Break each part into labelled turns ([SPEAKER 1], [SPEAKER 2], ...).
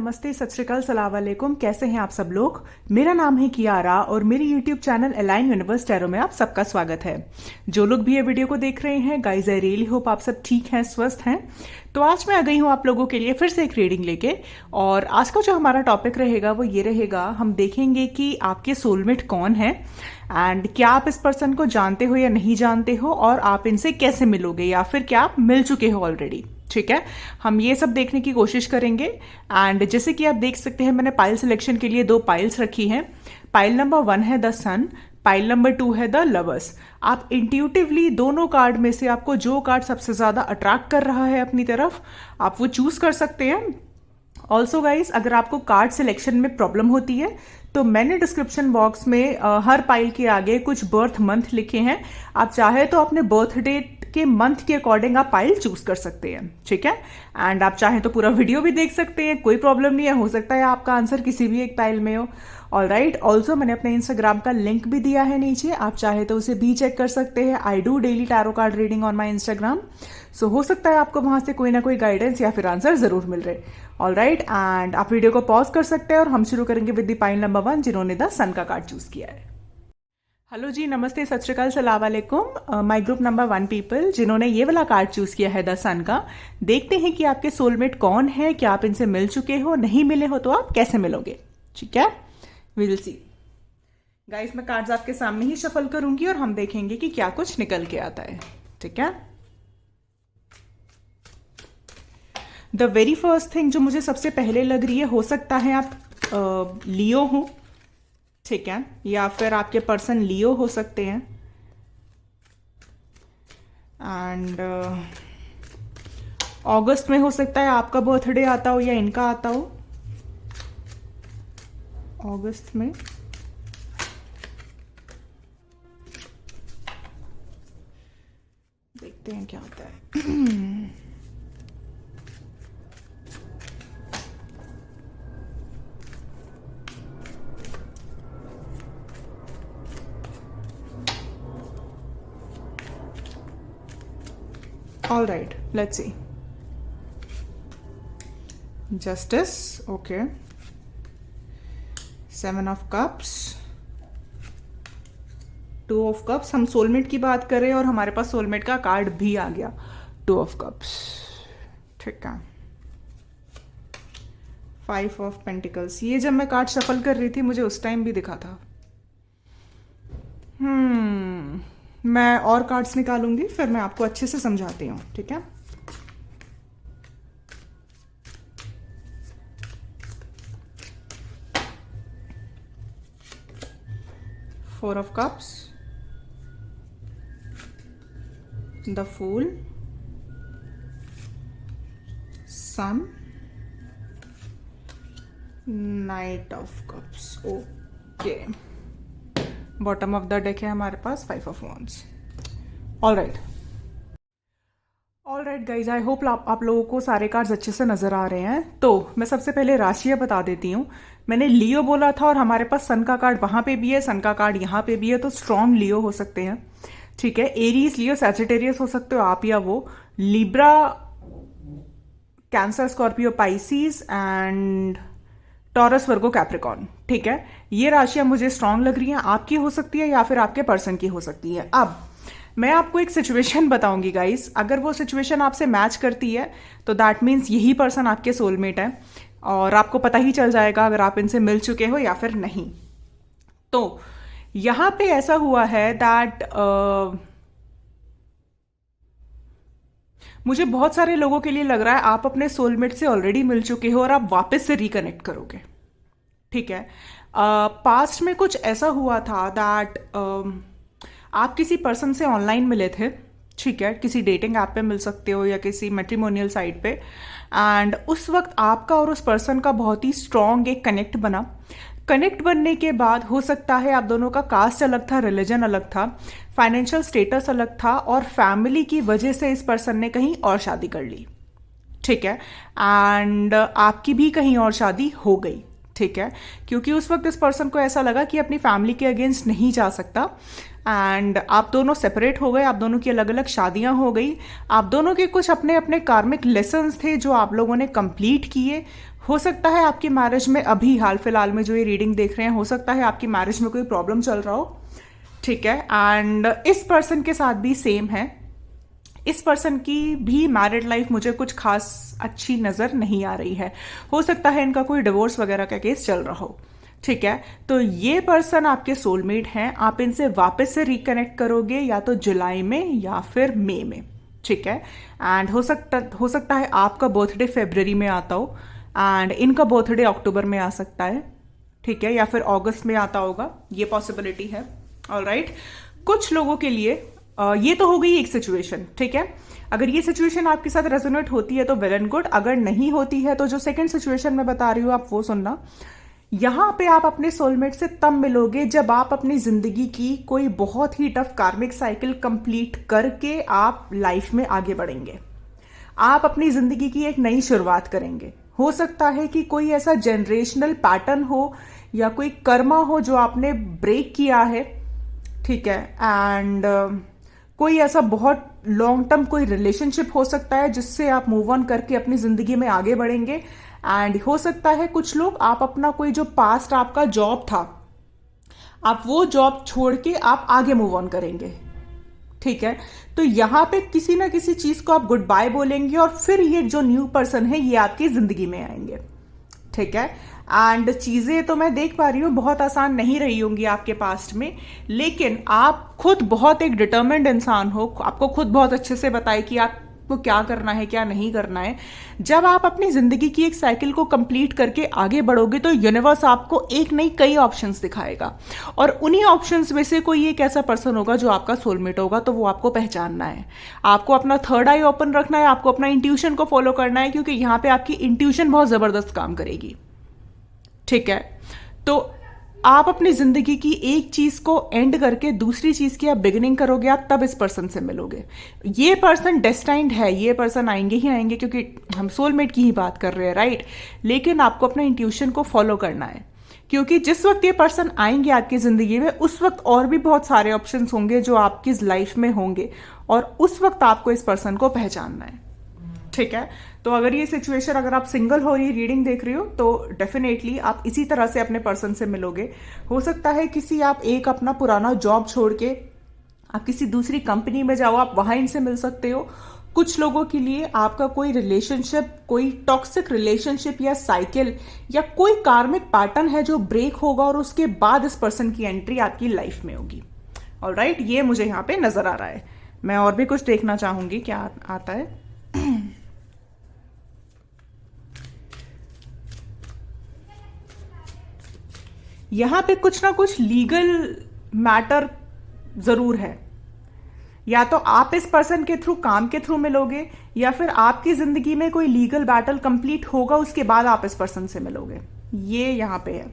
[SPEAKER 1] नमस्ते, सत श्री अकाल, सलाम वालेकुम। कैसे हैं आप सब लोग। मेरा नाम है कियारा और मेरे YouTube channel align universe tarot में आप सबका स्वागत है। जो लोग भी ये वीडियो को देख रहे हैं, गाइज आई रियली होप आप सब ठीक हैं, स्वस्थ हैं। तो आज मैं आ गई हूँ आप लोगों के लिए फिर से एक रीडिंग लेके। और आज का जो हमारा टॉपिक रहेगा वो ये रहेगा, हम देखेंगे कि आपके सोलमेट कौन है एंड क्या आप इस पर्सन को जानते हो या नहीं जानते हो, और आप इनसे कैसे मिलोगे या फिर क्या आप मिल चुके हो ऑलरेडी। ठीक है, हम ये सब देखने की कोशिश करेंगे। एंड जैसे कि आप देख सकते हैं, मैंने पाइल सिलेक्शन के लिए 2 पाइल्स रखी हैं। पाइल नंबर 1 है द सन, पाइल नंबर 2 है द लवर्स। आप इंट्यूटिवली दोनों कार्ड में से आपको जो कार्ड सबसे ज्यादा अट्रैक्ट कर रहा है अपनी तरफ, आप वो चूज कर सकते हैं। ऑल्सो गाइज, अगर आपको कार्ड सिलेक्शन में प्रॉब्लम होती है तो मैंने डिस्क्रिप्शन बॉक्स में हर पाइल के आगे कुछ बर्थ मंथ लिखे हैं। आप चाहे तो अपने बर्थ डेट के मंथ के अकॉर्डिंग आप पाइल चूज कर सकते हैं। ठीक है, एंड आप चाहें तो पूरा वीडियो भी देख सकते हैं, कोई प्रॉब्लम नहीं है। हो सकता है आपका आंसर किसी भी एक पाइल में हो। ऑल राइट, ऑल्सो मैंने अपने इंस्टाग्राम का लिंक भी दिया है नीचे, आप चाहे तो उसे भी चेक कर सकते हैं। I do daily tarot card reading on my Instagram, so हो सकता है आपको वहां से कोई ना कोई गाइडेंस या फिर आंसर जरूर मिल रहे। ऑल राइट, एंड आप वीडियो को पॉज कर सकते हैं और हम शुरू करेंगे विद द पाइल नंबर 1 जिन्होंने द सन का कार्ड चूज किया है। हेलो जी, नमस्ते, सत श्री अकाल, सलाम वालेकुम। माय ग्रुप नंबर 1 पीपल जिन्होंने ये वाला कार्ड चूज किया है द सन का। देखते हैं कि आपके सोलमेट कौन है, क्या आप इनसे मिल चुके हो, नहीं मिले हो तो आप कैसे मिलोगे। ठीक है, वी विल सी। गाइस, मैं कार्ड्स आपके सामने ही शफल करूंगी और हम देखेंगे कि क्या कुछ निकल के आता है। ठीक है, द वेरी फर्स्ट थिंग जो मुझे सबसे पहले लग रही है, हो सकता है आप लियो हो। ठीक है, या फिर आपके पर्सन लियो हो सकते हैं। एंड अगस्त में हो सकता है आपका बर्थडे आता हो या इनका आता हो। अगस्त में देखते हैं क्या होता है। All right, let's see. Justice, okay. 7 of Cups, 2 of Cups। हम सोलमेट की बात करें और हमारे पास सोलमेट का कार्ड भी आ गया, 2 of Cups। ठीक है, 5 of Pentacles। ये जब मैं कार्ड शफल कर रही थी मुझे उस टाइम भी दिखा था। मैं और कार्ड्स निकालूंगी, फिर मैं आपको अच्छे से समझाती हूँ। ठीक है, Four of Cups, the Fool, Sun, Knight of Cups। Okay, bottom of the deck है हमारे पास 5 of Wands। All right guys, I hope आप लोगों को सारे कार्ड्स अच्छे से नजर आ रहे हैं। तो मैं सबसे पहले राशियां बता देती हूँ। मैंने लियो बोला था और हमारे पास सन का कार्ड वहां पे भी है, सन का कार्ड यहाँ पे भी है, तो स्ट्रॉन्ग लियो हो सकते हैं। ठीक है, एरीज, लियो, सैजिटेरियस हो सकते हो आप या वो, Libra, cancer, Scorpio, Pisces and taurus, Virgo, Capricorn. ठीक है, ये राशियां मुझे स्ट्रांग लग रही हैं। आपकी हो सकती है या फिर आपके पर्सन की हो सकती है। अब मैं आपको एक सिचुएशन बताऊंगी गाइस, अगर वो सिचुएशन आपसे मैच करती है तो दैट मीन्स यही पर्सन आपके सोलमेट है, और आपको पता ही चल जाएगा अगर आप इनसे मिल चुके हो या फिर नहीं। तो यहां पे ऐसा हुआ है दैट मुझे बहुत सारे लोगों के लिए लग रहा है आप अपने सोलमेट से ऑलरेडी मिल चुके हो और आप वापस से रिकनेक्ट करोगे। ठीक है, पास्ट में कुछ ऐसा हुआ था दैट आप किसी पर्सन से ऑनलाइन मिले थे। ठीक है, किसी डेटिंग ऐप पे मिल सकते हो या किसी मैट्रिमोनियल साइट पे, एंड उस वक्त आपका और उस पर्सन का बहुत ही स्ट्रॉन्ग एक कनेक्ट बना। कनेक्ट बनने के बाद हो सकता है आप दोनों का कास्ट अलग था, रिलीजन अलग था, फाइनेंशियल स्टेटस अलग था, और फैमिली की वजह से इस पर्सन ने कहीं और शादी कर ली। ठीक है, एंड आपकी भी कहीं और शादी हो गई। ठीक है, क्योंकि उस वक्त इस पर्सन को ऐसा लगा कि अपनी फैमिली के अगेंस्ट नहीं जा सकता, एंड आप दोनों सेपरेट हो गए, आप दोनों की अलग अलग शादियां हो गई, आप दोनों के कुछ अपने अपने कार्मिक लेसन्स थे जो आप लोगों ने कंप्लीट किए। हो सकता है आपकी मैरिज में अभी हाल फिलहाल में जो ये रीडिंग देख रहे हैं, हो सकता है आपकी मैरिज में कोई प्रॉब्लम चल रहा हो, ठीक है, एंड इस पर्सन के साथ भी सेम है। इस पर्सन की भी मैरिड लाइफ मुझे कुछ खास अच्छी नजर नहीं आ रही है। हो सकता है इनका कोई डिवोर्स वगैरह का केस चल रहा हो, ठीक है। तो ये पर्सन आपके सोलमेट हैं, आप इनसे वापस से रिकनेक्ट करोगे या तो जुलाई में या फिर मई में, ठीक है। एंड हो सकता है आपका बर्थडे फरवरी में आता हो एंड इनका बर्थडे अक्टूबर में आ सकता है, ठीक है, या फिर अगस्त में आता होगा, ये पॉसिबिलिटी है। ऑलराइट, कुछ लोगों के लिए ये तो हो गई एक सिचुएशन, ठीक है। अगर ये सिचुएशन आपके साथ रेजोनेट होती है तो वेल एंड गुड, अगर नहीं होती है तो जो सेकंड सिचुएशन मैं बता रही हूं आप वो सुनना। यहां पे आप अपने सोलमेट से तब मिलोगे जब आप अपनी जिंदगी की कोई बहुत ही टफ कार्मिक साइकिल कंप्लीट करके आप लाइफ में आगे बढ़ेंगे। आप अपनी जिंदगी की एक नई शुरुआत करेंगे। हो सकता है कि कोई ऐसा जनरेशनल पैटर्न हो या कोई कर्मा हो जो आपने ब्रेक किया है, ठीक है, एंड कोई ऐसा बहुत लॉन्ग टर्म कोई रिलेशनशिप हो सकता है जिससे आप मूव ऑन करके अपनी जिंदगी में आगे बढ़ेंगे। एंड हो सकता है कुछ लोग आप अपना कोई जो पास्ट आपका जॉब था, आप वो जॉब छोड़ के आप आगे मूव ऑन करेंगे, ठीक है। तो यहां पे किसी ना किसी चीज को आप गुड बाय बोलेंगे और फिर ये जो न्यू पर्सन है ये आपकी जिंदगी में आएंगे, ठीक है। एंड चीजें तो मैं देख पा रही हूं बहुत आसान नहीं रही होंगी आपके पास्ट में, लेकिन आप खुद बहुत एक डिटर्मिन्ड इंसान हो, आपको खुद बहुत अच्छे से बताए कि आपको क्या करना है क्या नहीं करना है। जब आप अपनी जिंदगी की एक साइकिल को कंप्लीट करके आगे बढ़ोगे तो यूनिवर्स आपको एक नहीं कई ऑप्शंस दिखाएगा, और उन्हीं ऑप्शंस में से कोई एक ऐसा पर्सन होगा जो आपका सोलमेट होगा, तो वो आपको पहचानना है। आपको अपना थर्ड आई ओपन रखना है, आपको अपना इंट्यूशन को फॉलो करना है, क्योंकि यहां पे आपकी इंट्यूशन बहुत जबरदस्त काम करेगी, ठीक है। तो आप अपनी जिंदगी की एक चीज को एंड करके दूसरी चीज की आप बिगिनिंग करोगे, आप तब इस पर्सन से मिलोगे। ये पर्सन डेस्टाइंड है, ये पर्सन आएंगे ही आएंगे, क्योंकि हम सोलमेट की ही बात कर रहे हैं, राइट। लेकिन आपको अपना इंट्यूशन को फॉलो करना है, क्योंकि जिस वक्त ये पर्सन आएंगे आपकी जिंदगी में उस वक्त और भी बहुत सारे ऑप्शंस होंगे जो आपकी लाइफ में होंगे, और उस वक्त आपको इस पर्सन को पहचानना है, ठीक है। तो अगर ये सिचुएशन, अगर आप सिंगल हो रही रीडिंग देख रही हो तो डेफिनेटली आप इसी तरह से अपने पर्सन से मिलोगे। हो सकता है किसी आप एक अपना पुराना जॉब छोड़ के आप किसी दूसरी कंपनी में जाओ, आप वहां इनसे मिल सकते हो। कुछ लोगों के लिए आपका कोई रिलेशनशिप, कोई टॉक्सिक रिलेशनशिप या साइकिल या कोई कार्मिक पैटर्न है जो ब्रेक होगा और उसके बाद इस पर्सन की एंट्री आपकी लाइफ में होगी। ऑलराइट, ये मुझे यहाँ पे नजर आ रहा है। मैं और भी कुछ देखना चाहूंगी क्या आता है। यहां पे कुछ ना कुछ लीगल मैटर जरूर है, या तो आप इस पर्सन के थ्रू, काम के थ्रू मिलोगे, या फिर आपकी जिंदगी में कोई लीगल बैटल कंप्लीट होगा उसके बाद आप इस पर्सन से मिलोगे, ये यहां पे है।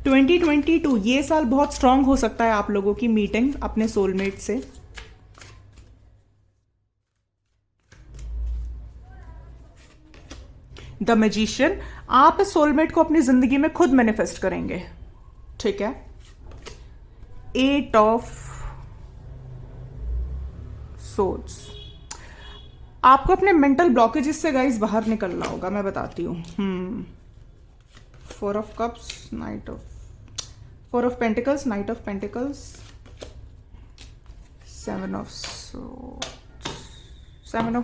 [SPEAKER 1] 2022 ये साल बहुत स्ट्रांग हो सकता है आप लोगों की मीटिंग अपने सोलमेट से। द मैजिशियन, आप इस सोलमेट को अपनी जिंदगी में खुद मैनिफेस्ट करेंगे, ठीक है। 8 ऑफ सोर्ड्स, आपको अपने मेंटल ब्लॉकेजेस से गाइस बाहर निकलना होगा, मैं बताती हूँ। 4 of cups, 4 of pentacles, night of pentacles, 7 of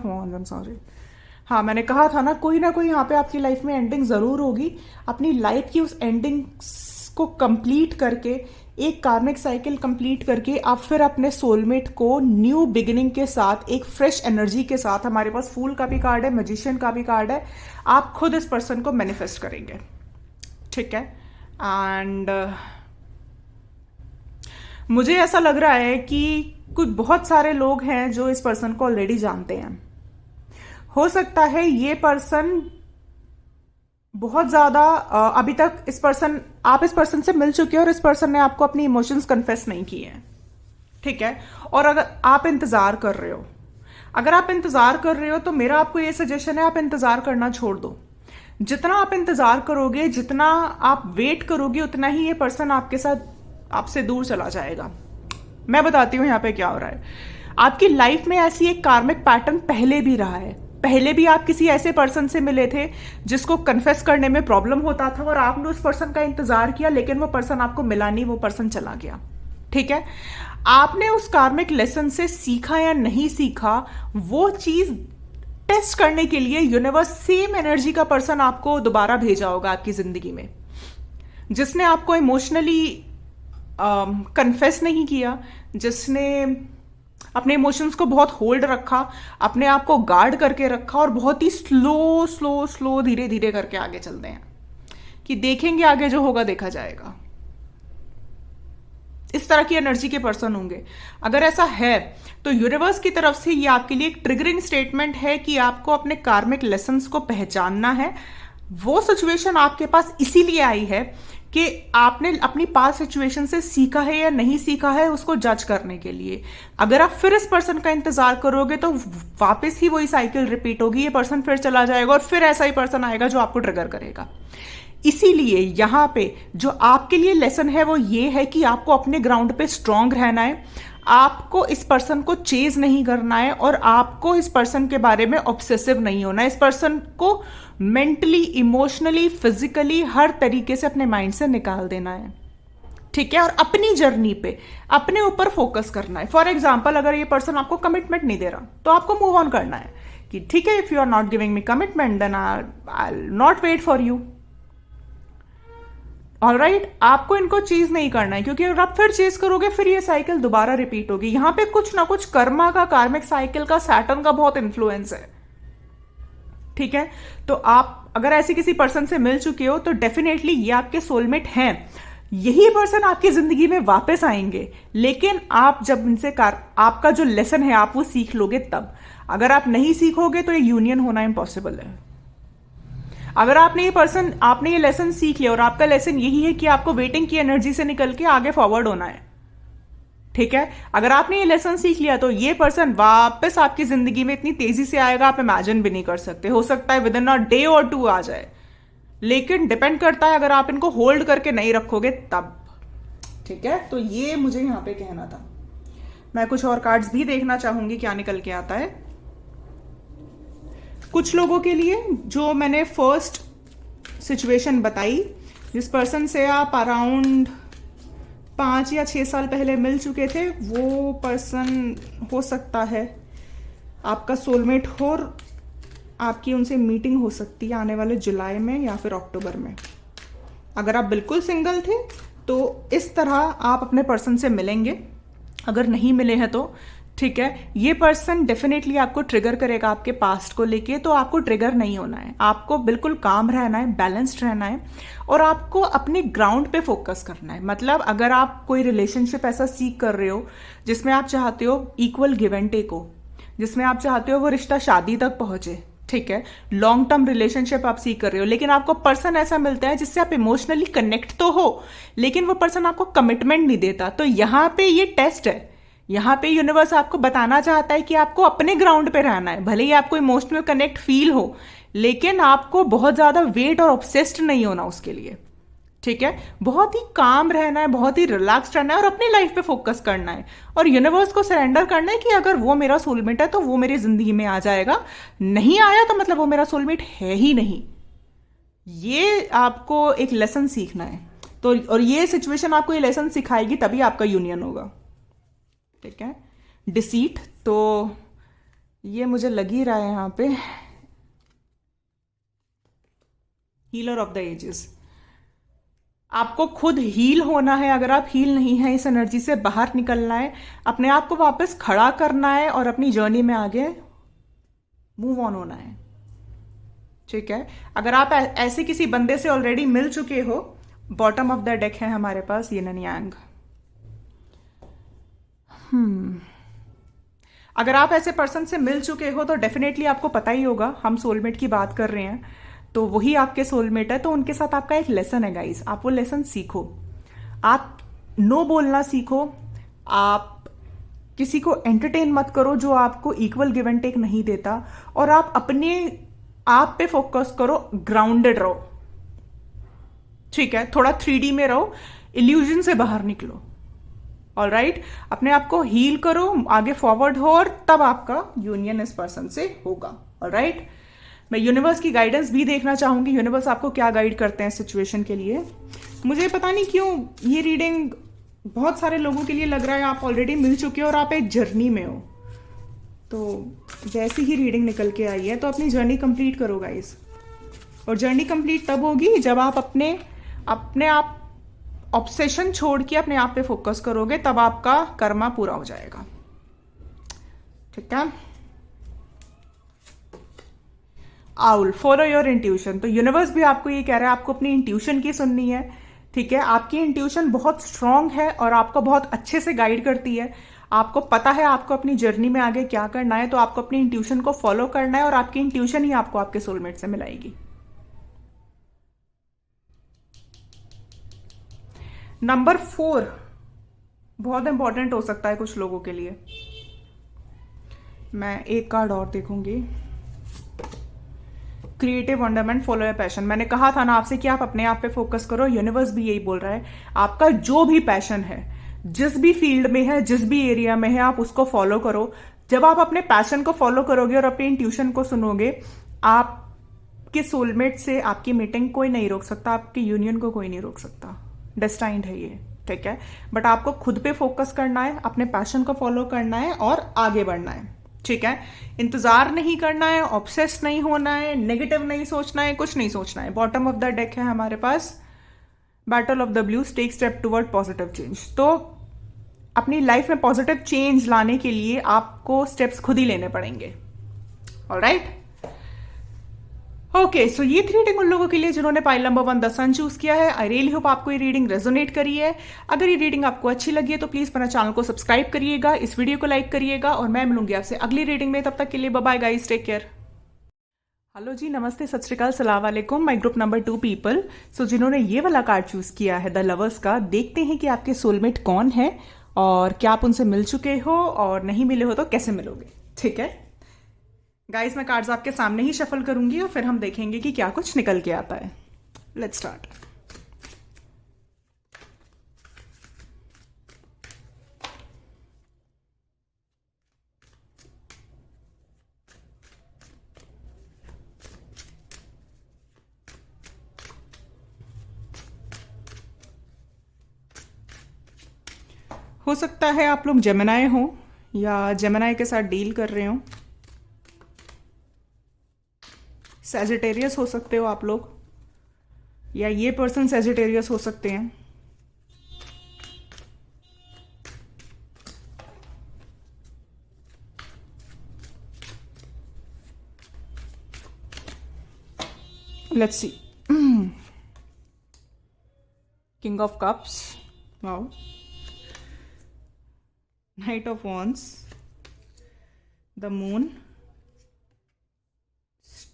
[SPEAKER 1] wands, I am sorry. हाँ, मैंने कहा था ना कोई यहाँ पे आपकी लाइफ में एंडिंग जरूर होगी। अपनी लाइफ की उस एंडिंग को कंप्लीट करके, एक कार्मिक साइकिल कंप्लीट करके आप फिर अपने सोलमेट को न्यू बिगिनिंग के साथ, एक फ्रेश एनर्जी के साथ, हमारे पास फूल का भी कार्ड है, मैजिशियन का भी कार्ड है, आप खुद इस पर्सन को मैनिफेस्ट करेंगे, ठीक है। एंड मुझे ऐसा लग रहा है कि कुछ बहुत सारे लोग हैं जो इस पर्सन को ऑलरेडी जानते हैं। हो सकता है ये पर्सन बहुत ज्यादा अभी तक आप इस पर्सन से मिल चुके हो और इस पर्सन ने आपको अपनी इमोशंस कन्फेस नहीं किए हैं, ठीक है। और अगर आप इंतजार कर रहे हो तो मेरा आपको ये सजेशन है, आप इंतजार करना छोड़ दो। जितना आप इंतजार करोगे, जितना आप वेट करोगे, उतना ही ये पर्सन आपके साथ आपसे दूर चला जाएगा। मैं बताती हूँ यहाँ पे क्या हो रहा है। आपकी लाइफ में ऐसी एक कार्मिक पैटर्न पहले भी रहा है। पहले भी आप किसी ऐसे पर्सन से मिले थे जिसको कन्फेस करने में प्रॉब्लम होता था और आपने उस पर्सन का इंतजार किया, लेकिन वो पर्सन आपको मिला नहीं, वो पर्सन चला गया। ठीक है, आपने उस कार्मिक लेसन से सीखा या नहीं सीखा, वो चीज टेस्ट करने के लिए यूनिवर्स सेम एनर्जी का पर्सन आपको दोबारा भेजा होगा आपकी जिंदगी में, जिसने आपको इमोशनली कन्फेस नहीं किया, जिसने अपने इमोशंस को बहुत होल्ड रखा, अपने आप को गार्ड करके रखा और बहुत ही स्लो स्लो स्लो धीरे धीरे करके आगे चलते हैं कि देखेंगे आगे जो होगा देखा जाएगा। इस तरह की एनर्जी के पर्सन होंगे। अगर ऐसा है तो यूनिवर्स की तरफ से ये आपके लिए एक ट्रिगरिंग स्टेटमेंट है कि आपको अपने कार्मिक लेसन्स को पहचानना है। वो सिचुएशन आपके पास इसीलिए आई है कि आपने अपनी पास्ट सिचुएशन से सीखा है या नहीं सीखा है, उसको जज करने के लिए। अगर आप फिर इस पर्सन का इंतजार करोगे तो वापस ही वही साइकिल रिपीट होगी, ये पर्सन फिर चला जाएगा और फिर ऐसा ही पर्सन आएगा जो आपको ट्रिगर करेगा। इसीलिए यहां पे जो आपके लिए लेसन है वो ये है कि आपको अपने ग्राउंड पे स्ट्रांग रहना है, आपको इस पर्सन को चेज नहीं करना है और आपको इस पर्सन के बारे में ऑब्सेसिव नहीं होना है। इस पर्सन को मेंटली, इमोशनली, फिजिकली हर तरीके से अपने माइंड से निकाल देना है। ठीक है, और अपनी जर्नी पे अपने ऊपर फोकस करना है। फॉर एग्जाम्पल, अगर ये पर्सन आपको कमिटमेंट नहीं दे रहा तो आपको मूव ऑन करना है कि ठीक है, if you are not giving me commitment then I will not wait for you. Alright, आपको इनको चीज नहीं करना है, क्योंकि अगर आप फिर चेज करोगे फिर ये साइकिल दोबारा रिपीट होगी। यहां पे कुछ ना कुछ कर्मा का, कार्मिक साइकिल का, सैटर्न का बहुत इन्फ्लुएंस है। ठीक है, तो आप अगर ऐसे किसी पर्सन से मिल चुके हो तो डेफिनेटली ये आपके सोलमेट हैं। यही पर्सन आपकी जिंदगी में वापस आएंगे, लेकिन आप जब इनसे आपका जो लेसन है आप वो सीख लोगे तब। अगर आप नहीं सीखोगे तो ये यूनियन होना इम्पॉसिबल है। अगर आपने ये लेसन सीख लिया और आपका लेसन यही है कि आपको वेटिंग की एनर्जी से निकल के आगे फॉरवर्ड होना है। ठीक है, अगर आपने ये लेसन सीख लिया तो ये पर्सन वापस आपकी जिंदगी में इतनी तेजी से आएगा आप इमेजिन भी नहीं कर सकते। हो सकता है विद इन अ डे और 2 आ जाए, लेकिन डिपेंड करता है अगर आप इनको होल्ड करके नहीं रखोगे तब। ठीक है, तो ये मुझे यहां पे कहना था। मैं कुछ और कार्ड्स भी देखना चाहूंगी क्या निकल के आता है। कुछ लोगों के लिए जो मैंने फर्स्ट सिचुएशन बताई, जिस पर्सन से आप अराउंड 5 या 6 साल पहले मिल चुके थे, वो पर्सन हो सकता है आपका सोलमेट हो और आपकी उनसे मीटिंग हो सकती है आने वाले जुलाई में या फिर अक्टूबर में। अगर आप बिल्कुल सिंगल थे तो इस तरह आप अपने पर्सन से मिलेंगे। अगर नहीं मिले हैं तो ठीक है, ये पर्सन डेफिनेटली आपको ट्रिगर करेगा आपके पास्ट को लेके, तो आपको ट्रिगर नहीं होना है। आपको बिल्कुल काम रहना है, बैलेंस्ड रहना है और आपको अपने ग्राउंड पे फोकस करना है। मतलब अगर आप कोई रिलेशनशिप ऐसा सीख कर रहे हो जिसमें आप चाहते हो इक्वल गिव एंड टेक हो, जिसमें आप चाहते हो वो रिश्ता शादी तक पहुंचे, ठीक है, लॉन्ग टर्म रिलेशनशिप आप सीख कर रहे हो, लेकिन आपको पर्सन ऐसा मिलता है जिससे आप इमोशनली कनेक्ट तो हो लेकिन वो पर्सन आपको कमिटमेंट नहीं देता, तो यहां पे ये टेस्ट है। यहां पे यूनिवर्स आपको बताना चाहता है कि आपको अपने ग्राउंड पे रहना है। भले ही आपको इमोशनल कनेक्ट फील हो, लेकिन आपको बहुत ज्यादा वेट और ऑब्सेस्ड नहीं होना उसके लिए। ठीक है, बहुत ही काम रहना है, बहुत ही रिलैक्स रहना है और अपनी लाइफ पे फोकस करना है और यूनिवर्स को सरेंडर करना है कि अगर वो मेरा सोलमेट है तो वो मेरी जिंदगी में आ जाएगा, नहीं आया तो मतलब वो मेरा सोलमेट है ही नहीं। ये आपको एक लेसन सीखना है। तो और ये सिचुएशन आपको ये लेसन सिखाएगी, तभी आपका यूनियन होगा। ठीक है, डिसीट तो ये मुझे लग ही रहा है यहां पे हीलर ऑफ द एजेस। आपको खुद हील होना है। अगर आप हील नहीं है, इस एनर्जी से बाहर निकलना है, अपने आप को वापस खड़ा करना है और अपनी जर्नी में आगे मूव ऑन होना है। ठीक है, अगर आप ऐसे किसी बंदे से ऑलरेडी मिल चुके हो, बॉटम ऑफ द डेक है हमारे पास यिन एंड यांग। अगर आप ऐसे पर्सन से मिल चुके हो तो डेफिनेटली आपको पता ही होगा, हम सोलमेट की बात कर रहे हैं तो वही आपके सोलमेट है। तो उनके साथ आपका एक लेसन है गाइस, आप वो लेसन सीखो। आप नो बोलना सीखो, आप किसी को एंटरटेन मत करो जो आपको इक्वल गिव एंड टेक नहीं देता, और आप अपने आप पे फोकस करो, ग्राउंडेड रहो, ठीक है, थोड़ा 3D में रहो, इल्यूजन से बाहर निकलो। ऑल राइट, अपने आप को हील करो, आगे फॉरवर्ड हो, और तब आपका यूनियन इस पर्सन से होगा। ऑल राइट, मैं यूनिवर्स की गाइडेंस भी देखना चाहूंगी, यूनिवर्स आपको क्या गाइड करते हैं सिचुएशन के लिए। मुझे पता नहीं क्यों ये रीडिंग बहुत सारे लोगों के लिए लग रहा है आप ऑलरेडी मिल चुके हो और आप एक जर्नी में हो। तो जैसी ही रीडिंग निकल के आई है तो अपनी जर्नी कंप्लीट करो गाइस। और जर्नी कंप्लीट तब होगी जब आप अपने आप ऑब्सेशन छोड़ के अपने आप पे फोकस करोगे, तब आपका कर्मा पूरा हो जाएगा। ठीक है, आउल, फॉलो योर इंट्यूशन। तो यूनिवर्स भी आपको ये कह रहा है आपको अपनी इंट्यूशन की सुननी है। ठीक है, आपकी इंट्यूशन बहुत स्ट्रांग है और आपको बहुत अच्छे से गाइड करती है। आपको पता है आपको अपनी जर्नी में आगे क्या करना है, तो आपको अपनी इंट्यूशन को फॉलो करना है और आपकी इंट्यूशन ही आपको आपके सोलमेट से मिलाएगी। नंबर 4 बहुत इंपॉर्टेंट हो सकता है कुछ लोगों के लिए। मैं एक कार्ड और देखूंगी। Creative wonderment, follow your passion. मैंने कहा था ना आपसे कि आप अपने आप पे फोकस करो। यूनिवर्स भी यही बोल रहा है, आपका जो भी पैशन है, जिस भी फील्ड में है, जिस भी एरिया में है, आप उसको फॉलो करो। जब आप अपने पैशन को फॉलो करोगे और अपनी इंट्यूशन को सुनोगे, आपके सोलमेट से आपकी मीटिंग कोई नहीं रोक सकता, आपके यूनियन को कोई नहीं रोक सकता। डेस्टाइंड है ये, ठीक है। बट आपको खुद पे फोकस करना है, अपने पैशन को फॉलो करना है और आगे बढ़ना है। ठीक है, इंतजार नहीं करना है, ऑब्सेस नहीं होना है, नेगेटिव नहीं सोचना है, कुछ नहीं सोचना है। बॉटम ऑफ द डेक है हमारे पास, battle of the blues, take step toward positive change. तो अपनी लाइफ में पॉजिटिव चेंज लाने के लिए आपको स्टेप्स खुद ही लेने पड़ेंगे। ऑलराइट, ओके, सो ये थी रीडिंग उन लोगों के लिए जिन्होंने pile number 1 the sun choose किया है। आई रियली होप आपको ये रीडिंग रेजोनेट करी है। अगर ये रीडिंग आपको अच्छी लगी है तो प्लीज मेरा चैनल को सब्सक्राइब करिएगा, इस वीडियो को लाइक करिएगा और मैं मिलूंगी आपसे अगली रीडिंग में। तब तक के लिए bye bye guys, take care. Hello ji, नमस्ते, सत श्री अकाल, सलाम वालेकुम, my group number 2 people. So जिन्होंने ये वाला कार्ड चूज किया है द लवर्स का, देखते हैं कि आपके सोलमेट कौन है और क्या आप उनसे मिल चुके हो, और नहीं मिले हो तो कैसे मिलोगे। ठीक है गाइस, मैं कार्ड्स आपके सामने ही शफल करूंगी और फिर हम देखेंगे कि क्या कुछ निकल के आता है। Let's start. हो सकता है आप लोग जेमिनाई हो या जेमिनाई के साथ डील कर रहे हो। सैजिटेरियस हो सकते हो आप लोग, या ये पर्सन सैजिटेरियस हो सकते हैं। Let's see, king of cups, wow, night of wands, the moon,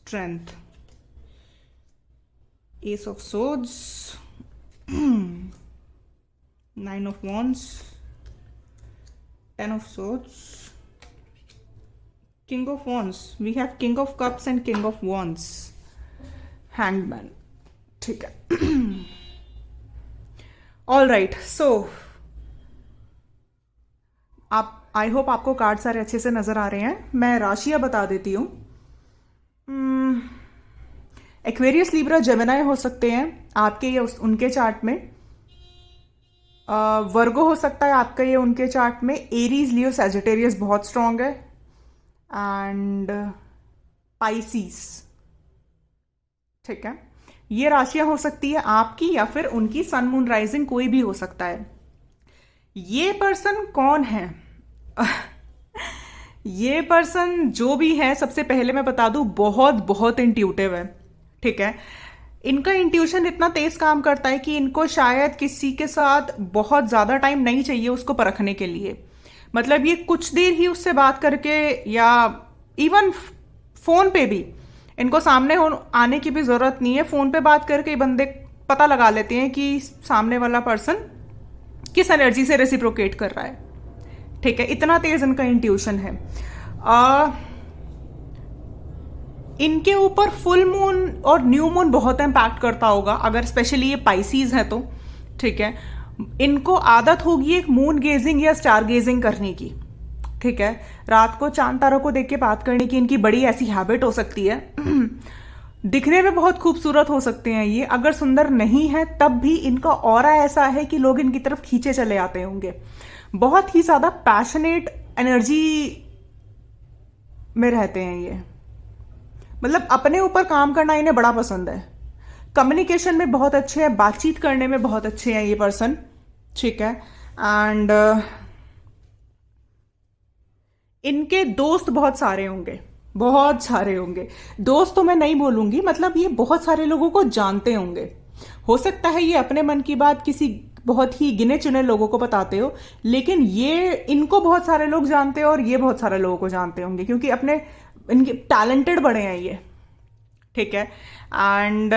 [SPEAKER 1] strength, ace of swords, 9 of wands, 10 of swords, king of wands. We have king of cups and king of wands, hanged man. ठीक है, all right. सो आप, I hope आपको card सारे अच्छे से नजर आ रहे हैं। मैं राशियां बता देती हूँ। एक्वेरियस, लिब्रा, जेमिनाई हो सकते हैं आपके या उनके चार्ट में। वर्गो हो सकता है आपका ये उनके चार्ट में। एरीज, लियो, सैजिटेरियस बहुत स्ट्रांग है, एंड पाइसीस। ठीक है, ये राशियां हो सकती है आपकी या फिर उनकी। सन, मून, राइजिंग कोई भी हो सकता है। ये पर्सन कौन है? ये पर्सन जो भी है, सबसे पहले मैं बता दूं, बहुत बहुत इंट्यूटिव है। ठीक है, इनका इंट्यूशन इतना तेज काम करता है कि इनको शायद किसी के साथ बहुत ज्यादा टाइम नहीं चाहिए उसको परखने के लिए। मतलब ये कुछ देर ही उससे बात करके, या इवन फोन पे भी इनको सामने आने की भी जरूरत नहीं है। फोन पे बात करके बंदे पता लगा लेते हैं कि सामने वाला पर्सन किस एनर्जी से रेसिप्रोकेट कर रहा है। ठीक है, इतना तेज इनका इंट्यूशन है। इनके ऊपर फुल मून और न्यू मून बहुत इम्पैक्ट करता होगा, अगर स्पेशली ये पाइसीज है तो। ठीक है, इनको आदत होगी एक मून गेजिंग या स्टार गेजिंग करने की। ठीक है, रात को चांद तारों को देख के बात करने की इनकी बड़ी ऐसी हैबिट हो सकती है। दिखने में बहुत खूबसूरत हो सकते हैं ये, अगर सुंदर नहीं है तब भी इनका ऑरा ऐसा है कि लोग इनकी तरफ खींचे चले आते होंगे। बहुत ही ज्यादा पैशनेट एनर्जी में रहते हैं ये, मतलब अपने ऊपर काम करना इन्हें बड़ा पसंद है। कम्युनिकेशन में बहुत अच्छे हैं, बातचीत करने में बहुत अच्छे हैं ये पर्सन। ठीक है, एंड इनके दोस्त बहुत सारे होंगे, बहुत सारे होंगे। दोस्त तो मैं नहीं बोलूंगी, मतलब ये बहुत सारे लोगों को जानते होंगे। हो सकता है ये अपने मन की बात किसी बहुत ही गिने चुने लोगों को बताते हो, लेकिन ये इनको बहुत सारे लोग जानते हैं और ये बहुत सारे लोगों को जानते होंगे, क्योंकि अपने इनके टैलेंटेड बड़े हैं ये। ठीक है, एंड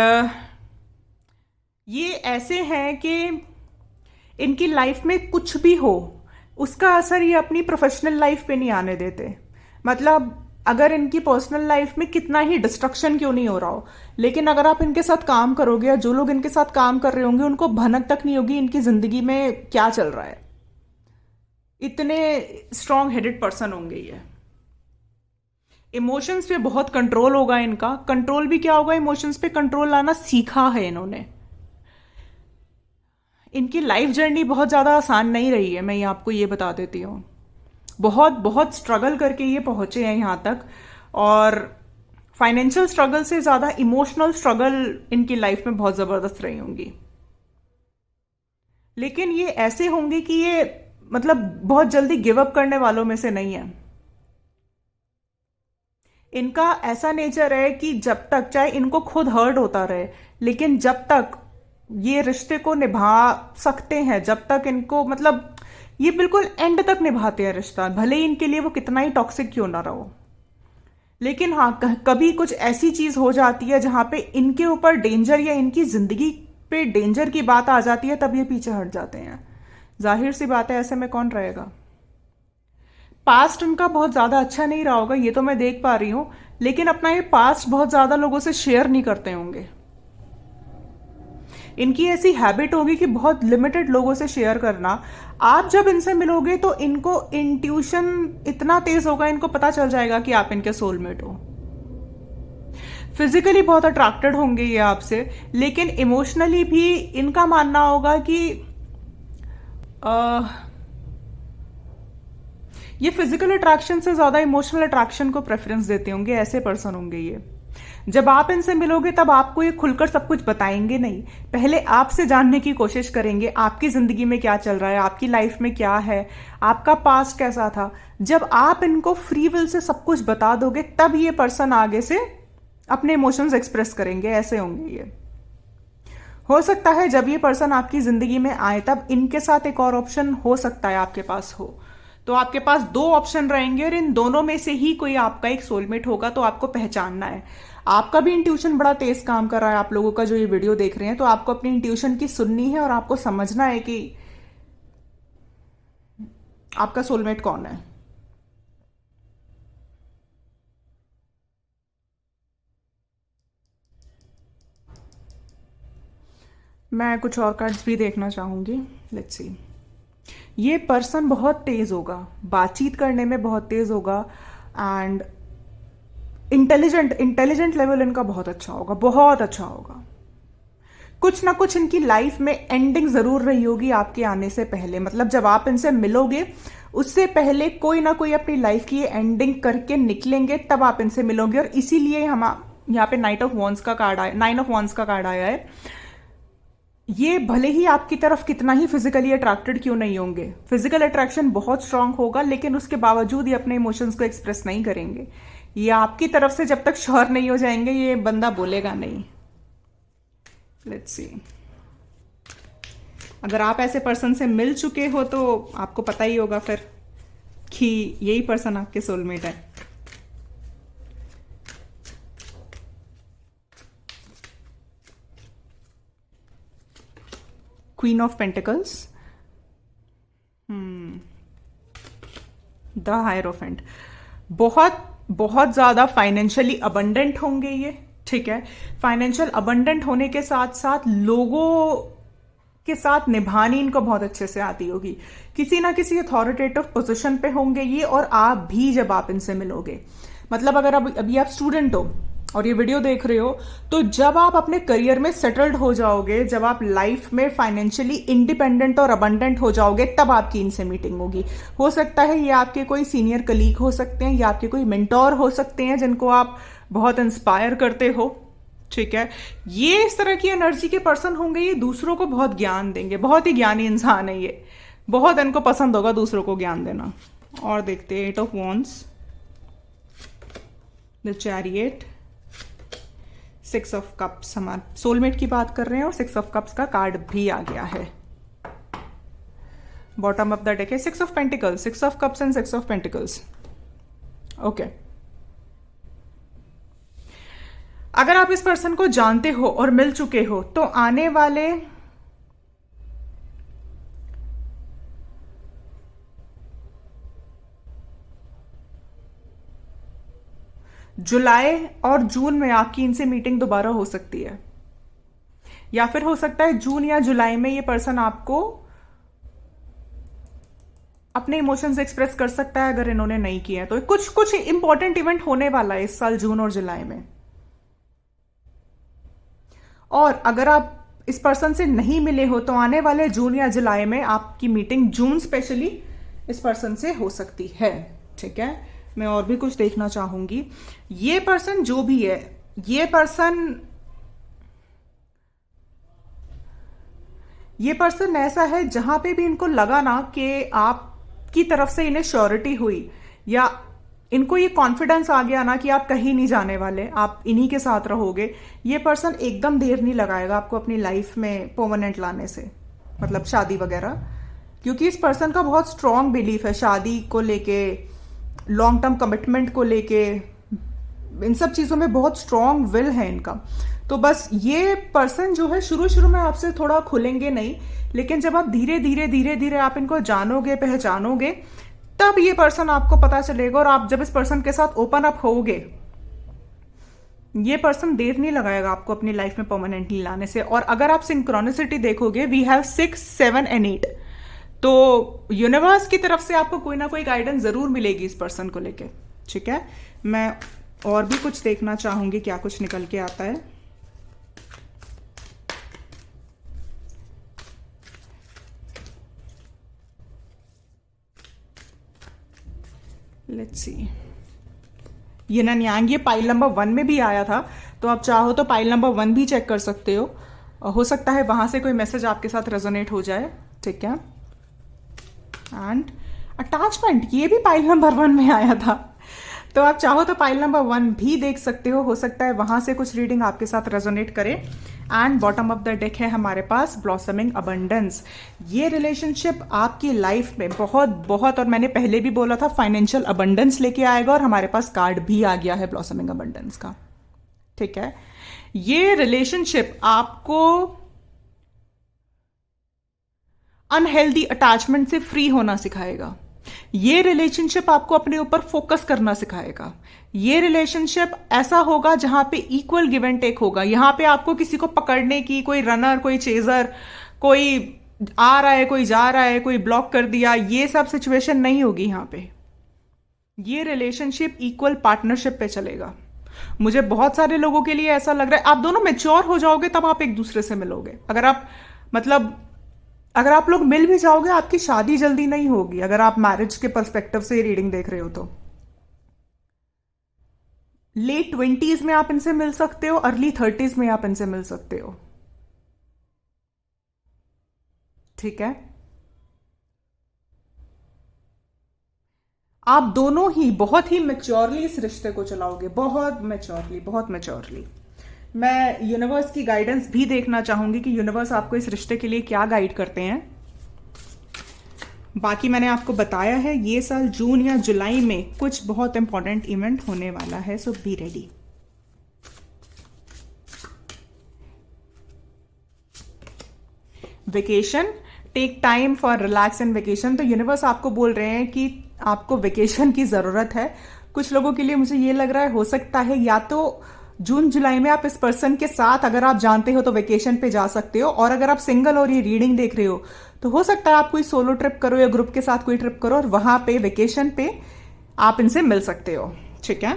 [SPEAKER 1] ये ऐसे हैं कि इनकी लाइफ में कुछ भी हो उसका असर ये अपनी प्रोफेशनल लाइफ पे नहीं आने देते। मतलब अगर इनकी पर्सनल लाइफ में कितना ही डिस्ट्रक्शन क्यों नहीं हो रहा हो, लेकिन अगर आप इनके साथ काम करोगे या जो लोग इनके साथ काम कर रहे होंगे उनको भनक तक नहीं होगी इनकी जिंदगी में क्या चल रहा है। इतने स्ट्रांग हेडेड पर्सन होंगे ये। इमोशंस पे बहुत कंट्रोल होगा इनका। कंट्रोल भी क्या होगा, इमोशंस पे कंट्रोल लाना सीखा है इन्होंने। इनकी लाइफ जर्नी बहुत ज़्यादा आसान नहीं रही है, मैं ये आपको ये बता देती हूँ। बहुत बहुत स्ट्रगल करके ये पहुंचे हैं यहाँ तक, और फाइनेंशियल स्ट्रगल से ज़्यादा इमोशनल स्ट्रगल इनकी लाइफ में बहुत ज़बरदस्त रही होंगी। लेकिन ये ऐसे होंगे कि ये मतलब बहुत जल्दी गिव अप करने वालों में से नहीं है। इनका ऐसा नेचर है कि जब तक, चाहे इनको खुद हर्ट होता रहे, लेकिन जब तक ये रिश्ते को निभा सकते हैं, जब तक इनको मतलब ये बिल्कुल एंड तक निभाते हैं रिश्ता, भले ही इनके लिए वो कितना ही टॉक्सिक क्यों ना रहो। लेकिन हाँ, कभी कुछ ऐसी चीज हो जाती है जहां पे इनके ऊपर डेंजर या इनकी जिंदगी पे डेंजर की बात आ जाती है, तब ये पीछे हट जाते हैं। जाहिर सी बात है, ऐसे में कौन रहेगा। पास्ट उनका बहुत ज्यादा अच्छा नहीं रहा होगा, ये तो मैं देख पा रही हूं, लेकिन अपना ये पास्ट बहुत ज्यादा लोगों से शेयर नहीं करते होंगे। इनकी ऐसी हैबिट होगी कि बहुत लिमिटेड लोगों से शेयर करना। आप जब इनसे मिलोगे तो इनको इंट्यूशन इतना तेज होगा, इनको पता चल जाएगा कि आप इनके सोलमेट हो। फिजिकली बहुत अट्रैक्टेड होंगे ये आपसे, लेकिन इमोशनली भी इनका मानना होगा कि ये फिजिकल अट्रैक्शन से ज्यादा इमोशनल अट्रैक्शन को प्रेफरेंस देते होंगे। ऐसे पर्सन होंगे ये। जब आप इनसे मिलोगे तब आपको ये खुलकर सब कुछ बताएंगे नहीं, पहले आपसे जानने की कोशिश करेंगे, आपकी जिंदगी में क्या चल रहा है, आपकी लाइफ में क्या है, आपका पास्ट कैसा था। जब आप इनको फ्री विल से सब कुछ बता दोगे तब ये पर्सन आगे से अपने इमोशंस एक्सप्रेस करेंगे। ऐसे होंगे ये। हो सकता है जब ये पर्सन आपकी जिंदगी में आए तब इनके साथ एक और ऑप्शन हो सकता है आपके पास हो, तो आपके पास दो ऑप्शन रहेंगे और इन दोनों में से ही कोई आपका एक सोलमेट होगा। तो आपको पहचानना है। आपका भी इंट्यूशन बड़ा तेज काम कर रहा है, आप लोगों का जो ये वीडियो देख रहे हैं, तो आपको अपनी इंट्यूशन की सुननी है और आपको समझना है कि आपका सोलमेट कौन है। मैं कुछ और कार्ड्स भी देखना चाहूंगी। Let's see. ये पर्सन बहुत तेज होगा, बातचीत करने में बहुत तेज होगा, एंड इंटेलिजेंट लेवल इनका बहुत अच्छा होगा, बहुत अच्छा होगा। कुछ ना कुछ इनकी लाइफ में एंडिंग जरूर रही होगी आपके आने से पहले। मतलब जब आप इनसे मिलोगे उससे पहले कोई ना कोई अपनी लाइफ की एंडिंग करके निकलेंगे, तब आप इनसे मिलोगे। और इसीलिए हम यहाँ पे नाइन ऑफ वॉन्ड्स का कार्ड आया है। ये भले ही आपकी तरफ कितना ही फिजिकली अट्रैक्टेड क्यों नहीं होंगे, फिजिकल अट्रैक्शन बहुत स्ट्रांग होगा, लेकिन उसके बावजूद ये अपने इमोशंस को एक्सप्रेस नहीं करेंगे। ये आपकी तरफ से जब तक श्योर नहीं हो जाएंगे ये बंदा बोलेगा नहीं। Let's see. अगर आप ऐसे पर्सन से मिल चुके हो तो आपको पता ही होगा फिर कि यही पर्सन आपके सोलमेट है। Queen of pentacles, the hierophant. बहुत बहुत ज़्यादा फाइनेंशियली अबंडेंट होंगे ये, ठीक है। फाइनेंशियल अबंडेंट होने के साथ साथ लोगों के साथ निभानी इनको बहुत अच्छे से आती होगी। किसी ना किसी अथॉरिटेटिव पोजीशन पे होंगे ये, और आप भी जब आप इनसे मिलोगे, मतलब अगर अभी आप स्टूडेंट हो और ये वीडियो देख रहे हो, तो जब आप अपने करियर में सेटल्ड हो जाओगे, जब आप लाइफ में फाइनेंशियली इंडिपेंडेंट और अबंडेंट हो जाओगे, तब आपकी इनसे मीटिंग होगी। हो सकता है ये आपके कोई सीनियर कलीग हो सकते हैं, या आपके कोई मेंटोर हो सकते हैं जिनको आप बहुत इंस्पायर करते हो, ठीक है। ये इस तरह की एनर्जी के पर्सन होंगे, ये दूसरों को बहुत ज्ञान देंगे, बहुत ही ज्ञानी इंसान है ये, बहुत इनको पसंद होगा दूसरों को ज्ञान देना। और देखते हैं 8 of wands, the chariot, 6 of cups, हमारे सोलमेट की बात कर रहे हैं, और 6 ऑफ कप्स का कार्ड भी आ गया है। बॉटम ऑफ द डेक है 6 of pentacles, 6 of cups and 6 of pentacles. Okay, अगर आप इस पर्सन को जानते हो और मिल चुके हो, तो आने वाले जुलाई और जून में आपकी इनसे मीटिंग दोबारा हो सकती है, या फिर हो सकता है जून या जुलाई में ये पर्सन आपको अपने इमोशंस एक्सप्रेस कर सकता है अगर इन्होंने नहीं किया है। तो कुछ कुछ इंपॉर्टेंट इवेंट होने वाला है इस साल जून और जुलाई में। और अगर आप इस पर्सन से नहीं मिले हो, तो आने वाले जून या जुलाई में आपकी मीटिंग, जून स्पेशली, इस पर्सन से हो सकती है, ठीक है। मैं और भी कुछ देखना चाहूंगी। ये पर्सन जो भी है, ये पर्सन ऐसा है जहां पे भी इनको लगा ना कि आपकी तरफ से इन्हें श्योरिटी हुई, या इनको ये कॉन्फिडेंस आ गया ना कि आप कहीं नहीं जाने वाले, आप इन्हीं के साथ रहोगे, ये पर्सन एकदम देर नहीं लगाएगा आपको अपनी लाइफ में परमानेंट लाने से, मतलब शादी वगैरह। क्योंकि इस पर्सन का बहुत स्ट्रांग बिलीफ है शादी को लेके, लॉन्ग टर्म कमिटमेंट को लेके, इन सब चीजों में बहुत स्ट्रांग विल है इनका। तो बस ये पर्सन जो है शुरू शुरू में आपसे थोड़ा खुलेंगे नहीं, लेकिन जब आप धीरे धीरे धीरे धीरे आप इनको जानोगे, पहचानोगे, तब ये पर्सन आपको पता चलेगा। और आप जब इस पर्सन के साथ ओपन अप होगे, ये पर्सन देर नहीं लगाएगा आपको अपनी लाइफ में परमानेंटली लाने से। और अगर आप सिंक्रोनिसिटी देखोगे, वी हैव 6, 7 एंड 8, तो यूनिवर्स की तरफ से आपको कोई ना कोई गाइडेंस जरूर मिलेगी इस पर्सन को लेके, ठीक है। मैं और भी कुछ देखना चाहूंगी क्या कुछ निकल के आता है। Let's see, yin and yang, ये पाइल नंबर 1 में भी आया था, तो आप चाहो तो पाइल नंबर 1 भी चेक कर सकते हो सकता है वहां से कोई मैसेज आपके साथ रेजोनेट हो जाए, ठीक है। एंड अटैचमेंट, ये भी पाइल नंबर 1 में आया था, तो आप चाहो तो पाइल नंबर 1 भी देख सकते हो सकता है वहां से कुछ रीडिंग आपके साथ रेजोनेट करे। And bottom of the deck है हमारे पास ब्लॉसमिंग अबंडेंस। ये रिलेशनशिप आपकी लाइफ में बहुत बहुत, और मैंने पहले भी बोला था, फाइनेंशियल अबंडेंस लेके आएगा, और हमारे पास कार्ड भी आ गया है ब्लॉसमिंग अबंडेंस का, ठीक है। ये रिलेशनशिप आपको अनहेल्दी अटैचमेंट से फ्री होना सिखाएगा। ये रिलेशनशिप आपको अपने ऊपर फोकस करना सिखाएगा। ये रिलेशनशिप ऐसा होगा जहां पे इक्वल गिव एंड टेक होगा। यहां पे आपको किसी को पकड़ने की, कोई रनर, कोई चेजर, कोई आ रहा है, कोई जा रहा है, कोई ब्लॉक कर दिया, ये सब सिचुएशन नहीं होगी यहां पे। ये रिलेशनशिप इक्वल पार्टनरशिप पे चलेगा। मुझे बहुत सारे लोगों के लिए ऐसा लग रहा है, आप दोनों मेच्योर हो जाओगे तब आप एक दूसरे से मिलोगे। अगर आप लोग मिल भी जाओगे, आपकी शादी जल्दी नहीं होगी, अगर आप मैरिज के पर्सपेक्टिव से रीडिंग देख रहे हो तो। लेट 20s में आप इनसे मिल सकते हो, अर्ली 30s में आप इनसे मिल सकते हो, ठीक है। आप दोनों ही बहुत ही मैच्योरली इस रिश्ते को चलाओगे, बहुत मैच्योरली, बहुत मैच्योरली। मैं यूनिवर्स की गाइडेंस भी देखना चाहूंगी कि यूनिवर्स आपको इस रिश्ते के लिए क्या गाइड करते हैं। बाकी मैंने आपको बताया है, ये साल जून या जुलाई में कुछ बहुत इंपॉर्टेंट इवेंट होने वाला है, so be ready. Vacation, take time for relax and vacation. तो यूनिवर्स आपको बोल रहे हैं कि आपको वेकेशन की जरूरत है, कुछ लोगों के लिए मुझे ये लग रहा है हो सकता है या तो जून जुलाई में आप इस पर्सन के साथ अगर आप जानते हो तो वेकेशन पे जा सकते हो, और अगर आप सिंगल और ये रीडिंग देख रहे हो तो हो सकता है आप कोई सोलो ट्रिप करो या ग्रुप के साथ कोई ट्रिप करो और वहां पे वेकेशन पे आप इनसे मिल सकते हो। ठीक है।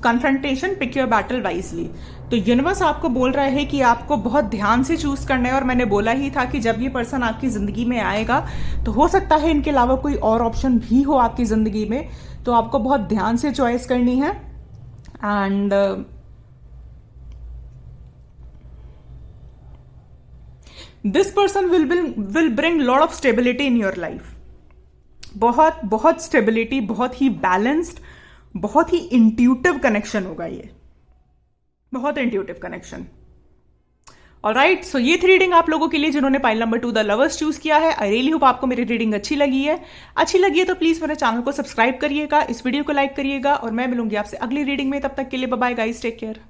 [SPEAKER 1] Confrontation, pick your battle wisely. तो यूनिवर्स आपको बोल रहा है कि आपको बहुत ध्यान से चूज करना है, और मैंने बोला ही था कि जब ये पर्सन आपकी जिंदगी में आएगा तो हो सकता है इनके अलावा कोई और ऑप्शन भी हो आपकी जिंदगी में, तो आपको बहुत ध्यान से चॉइस करनी है। And this person will bring lot of stability in your life. बहुत बहुत स्टेबिलिटी, बहुत ही बैलेंस्ड, बहुत ही इंट्यूटिव कनेक्शन होगा ये, बहुत इंट्यूटिव कनेक्शन। ऑलराइट, सो ये थी रीडिंग आप लोगों के लिए जिन्होंने pile number 2 the lovers choose किया है। आई रियली होप आपको मेरी रीडिंग अच्छी लगी है। अच्छी लगी है तो प्लीज मेरे चैनल को सब्सक्राइब करिएगा, इस वीडियो को लाइक करिएगा, और मैं मिलूंगी आपसे अगली रीडिंग में। तब तक के लिए bye bye guys, take care.